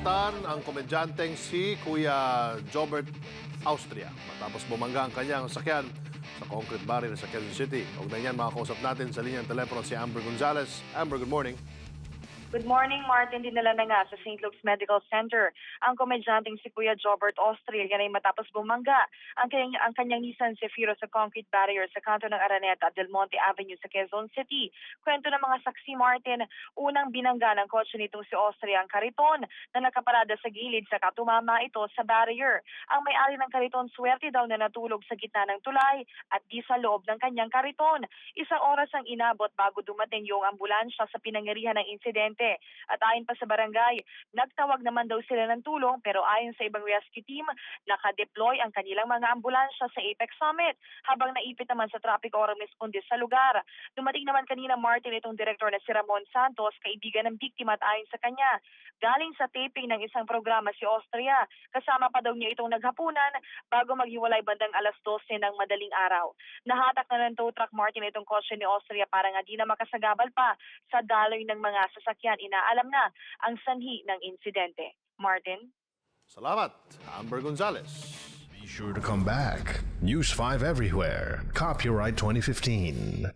nasugatan ang komedyanteng si Kuya Jobert Austria matapos bumangga ang kanyang sakyan sa concrete barrier sa Quezon City. Ugnay niyan, makakausap natin sa linyang telepono si Amber Gonzalez. Amber, good morning. Good morning, Martin. Dinala na nga sa St. Luke's Medical Center ang komedyanteng si Kuya Jobert Austria. Yan ay matapos bumangga ang kanyang Nissan Zafiro sa concrete barrier sa kanto ng Araneta at Del Monte Avenue sa Quezon City. Kwento ng mga saksi, Martin, unang binangga ng kotse nitong si Austria ang kariton na nakaparada sa gilid sa katumama ito sa barrier. Ang may-ari ng kariton swerte daw na natulog sa gitna ng tulay at di sa loob ng kanyang kariton. Isang oras ang inabot bago dumating yung ambulansya sa pinangyarihan ng insidente. At ayon pa sa barangay, nagtawag naman daw sila ng tulong pero ayon sa ibang rescue team, nakadeploy ang kanilang mga ambulansya sa Apex Summit habang naipit naman sa traffic oram responde sa lugar. Dumating naman kanina, Martin, itong direktor na si Ramon Santos, kaibigan ng biktima at ayon sa kanya, galing sa taping ng isang programa si Austria. Kasama pa daw niya itong naghapunan bago maghiwalay bandang alas 12 ng madaling araw. Nahatak na ng tow truck, Martin, itong kotse ni Austria para nga di na makasagabal pa sa daloy ng mga sasakyan. Inaalam na ang sanhi ng insidente. Martin? Salamat, Amber Gonzalez. Be sure to come back. News 5 everywhere. Copyright 2015.